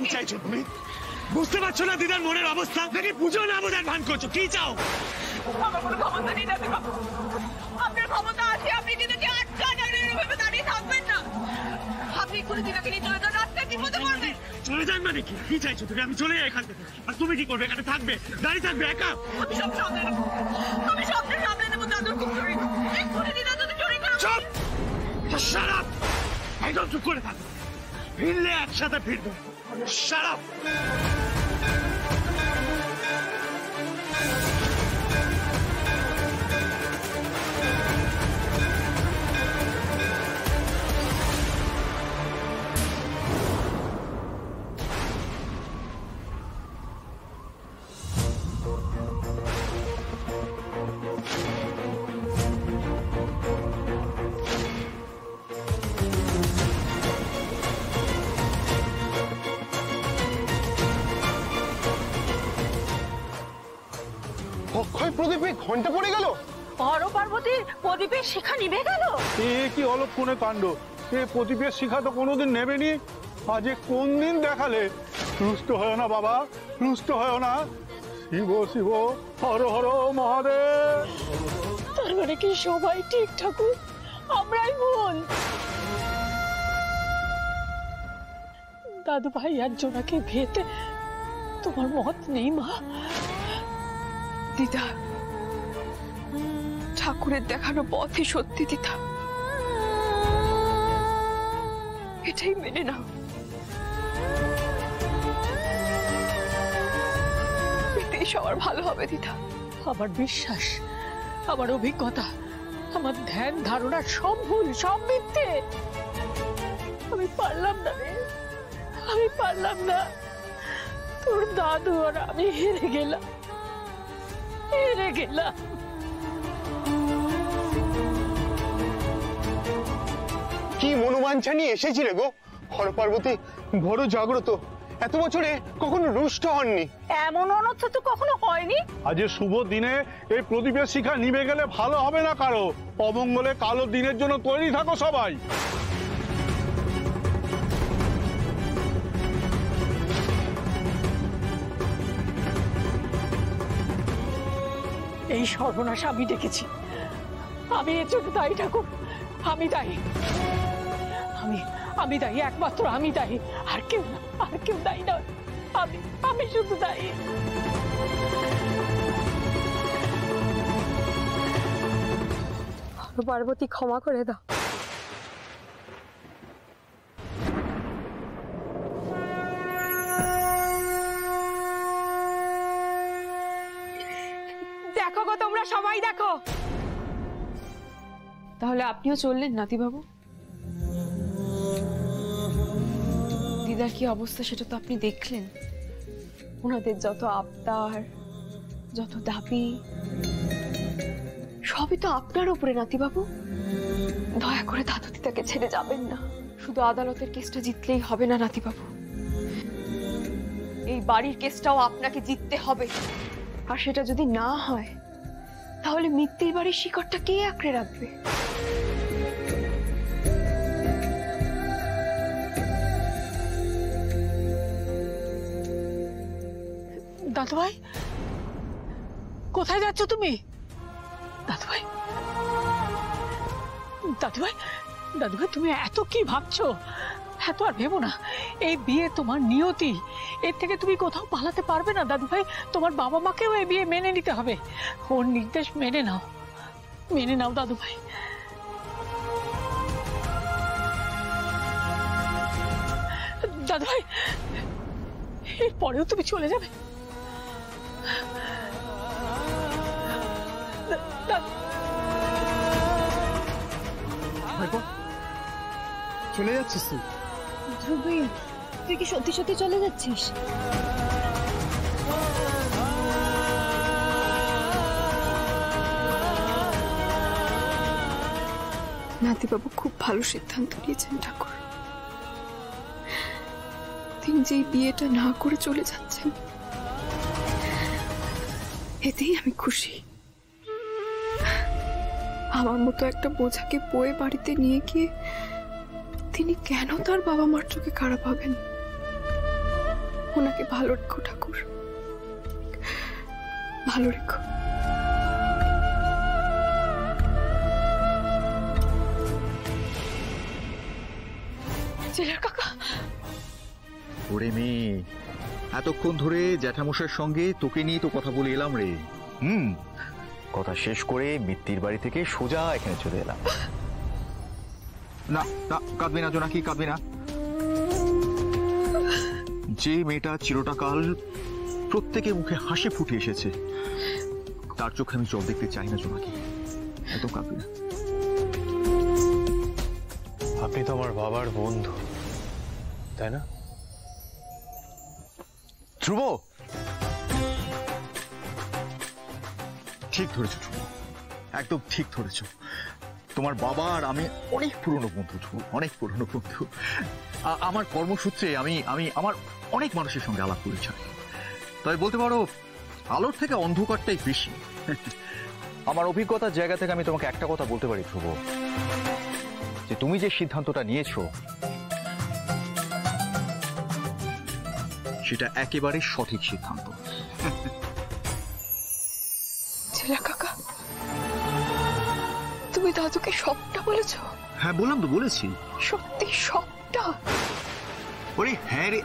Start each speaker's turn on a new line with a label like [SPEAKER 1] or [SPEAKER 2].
[SPEAKER 1] কি চাইছো তুমি? বুঝতে পারছো না দিদার মনের অবস্থা? নাকি বুঝো না বোঝার ভান করছো? কি চাও?
[SPEAKER 2] আমার কোনো ক্ষমতা নেই দাদুবাবু। আপনার ক্ষমতা আছে, আপনি দিদাকে আটকান আর এভাবে দাঁড়িয়ে থাকবেন না। আপনি করে দিদাকে নিয়ে চলে যান, রাস্তায় কি মতো করবেন?
[SPEAKER 1] চলে যান মানে কি? কি চাইছো তুমি? আমি চলে যাই এখান থেকে। আর তুমি কি করবে? এখানে থাকবে, দাঁড়িয়ে থাকবে একা?
[SPEAKER 2] আমি সব সামলে নেবো, আমি সবটা সামলে নেবো। দাদুর খুব জরুরি, এক্ষুনি দিদা যদি চলে যান।
[SPEAKER 1] চুপ! Shut up! একদম চুপ করে থাকো। ফিরলে একসাথে ফিরবে। Shut up!
[SPEAKER 3] অক্ষয় প্রদীপে ঘন্টা পড়ে গেল।
[SPEAKER 2] বড় পার্বতীর প্রদীপের শিখা নিভে গেল।
[SPEAKER 4] এ কি অলক্ষণে কাণ্ড! এ প্রদীপের শিখা তো কোনোদিন নেবেনি, আজ কোন দিন দেখালে? রুষ্ট হয় না বাবা, রুষ্ট হয় না। শিব শিব হর হর মহাদেব।
[SPEAKER 2] তার মানে কি সবাই ঠিক ঠাকুর, আমরাই ভুল? দাদু ভাই আর জোনাকে ভেতে তোমার মত নেই মা? দিদা, ঠাকুরের দেখানো পথই সত্যি দিদা, এটাই মেনে নাও। এতেই সবার ভালো হবে দিদা। আমার বিশ্বাস, আমার অভিজ্ঞতা, আমার ধ্যান ধারণা সব ভুল, সব মিথ্যে। আমি পারলাম না রে, আমি পারলাম না। তোর দাদু আর আমি হেরে গেলাম, হেরে গেলাম।
[SPEAKER 3] কি মনোবাঞ্ছা নিয়ে এসেছিলে গো? হর পার্বতী বড় জাগ্রত, এত বছরে কখনো রুষ্ট হননি।
[SPEAKER 2] এমন অনর্থ তো কখনো হয়নি।
[SPEAKER 4] আজ শুভ দিনে এই প্রদীপের শিখা নিভে গেলে ভালো হবে না কারো। অমঙ্গলে কালো দিনের জন্য তৈরি থাকো সবাই।
[SPEAKER 2] এই সর্বনাশ আমি দেখেছি, আমি এর জন্য দায়ী ঠাকুর, আমি দায়ী। আমি দায়ী, একমাত্র আমি দায়ী, আর কেউ না, আর কেউ দায়ী নয়। আমি শুধু দায়ী। পার্বতী, ক্ষমা করে দাও। দেখো গো, তোমরা সবাই দেখো।
[SPEAKER 5] তাহলে আপনিও চললেন নাতিবাবু? দিদার কি অবস্থা সেটা তো আপনি দেখলেন। ওনাদের যত আবদার, যত দাবি, সবই তো আপনার উপরে নাতিবাবু। দয়া করে দাদু দিদাকে ছেড়ে যাবেন না। শুধু আদালতের কেসটা জিতলেই হবে না নাতিবাবু, এই বাড়ির কেসটাও আপনাকে জিততে হবে। আর সেটা যদি না হয়, তাহলে মিত্তির বাড়ির শিকড়টা কে আঁকড়ে রাখবে?
[SPEAKER 2] দাদু ভাই, কোথায় যাচ্ছ তুমি? দাদু ভাই, দাদু ভাই, দাদু ভাই, তুমি এত কি ভাবছো? এত আর ভেবো না। এই বিয়ে তোমার নিয়তি, এর থেকে তুমি কোথাও পালাতে পারবে না দাদু ভাই। তোমার বাবা মাকেও এই বিয়ে মেনে নিতে হবে। ওর নির্দেশ মেনে নাও, মেনে নাও দাদু ভাই। দাদু ভাই, এরপরেও তুমি চলে যাবে?
[SPEAKER 3] চলে যাচ্ছিস তুই?
[SPEAKER 5] ধ্রুবী, তুই কি সত্যি সত্যি চলে যাচ্ছিস? নাতিবাবু খুব ভালো সিদ্ধান্ত নিয়েছেন ঠাকুর। তিনি যে বিয়েটা না করে চলে যাচ্ছেন, এতেই আমি খুশি। আমার মতো একটা বোঝাকে বয়ে বাড়িতে নিয়ে গিয়ে তিনি কেন তার বাবা মার চোখে খারাপ হবেন? ওনাকে ভালো রেখো ঠাকুর, ভালো রেখো। জেলার কাকা,
[SPEAKER 6] ওরে মেয়ে, এতক্ষণ ধরে জ্যাঠামশাইয়ের সঙ্গে তোকে নিয়ে তো কথা বলে এলাম রে। কথা শেষ করে মিত্তির বাড়ি থেকে সোজা এখানে চলে এলাম। না না, কাঁদবি না জোনাকি, কাঁদবি না। যে মেয়েটা চিরটা কাল প্রত্যেকের মুখে হাসি ফুটে এসেছে, তার চোখে আমি জল দেখতে চাই না জোনাকি, এত কাঁদবি না।
[SPEAKER 3] আপনি তো আমার বাবার বন্ধু, তাই না?
[SPEAKER 6] ধ্রুব, ঠিক ধরেছ ধ্রুব, একদম ঠিক ধরেছ। তোমার বাবা আর আমি অনেক পুরনো বন্ধু ধ্রুব, অনেক পুরনো বন্ধু। আমার কর্মসূত্রে আমি আমি আমার অনেক মানুষের সঙ্গে আলাপ করেছি। তাই বলতে পারো আলোর থেকে অন্ধকারটাই বেশি। আমার অভিজ্ঞতার জায়গা থেকে আমি তোমাকে একটা কথা বলতে পারি ধ্রুব, যে তুমি যে সিদ্ধান্তটা নিয়েছো সেটা একেবারে সঠিক সিদ্ধান্ত।
[SPEAKER 5] জেলা কাকা, তুমি দাদুকে সবটা বলেছো?
[SPEAKER 6] হ্যাঁ বললাম তো, বলেছি।
[SPEAKER 5] সত্যি সবটা?
[SPEAKER 6] ওরে হ্যাঁ রে,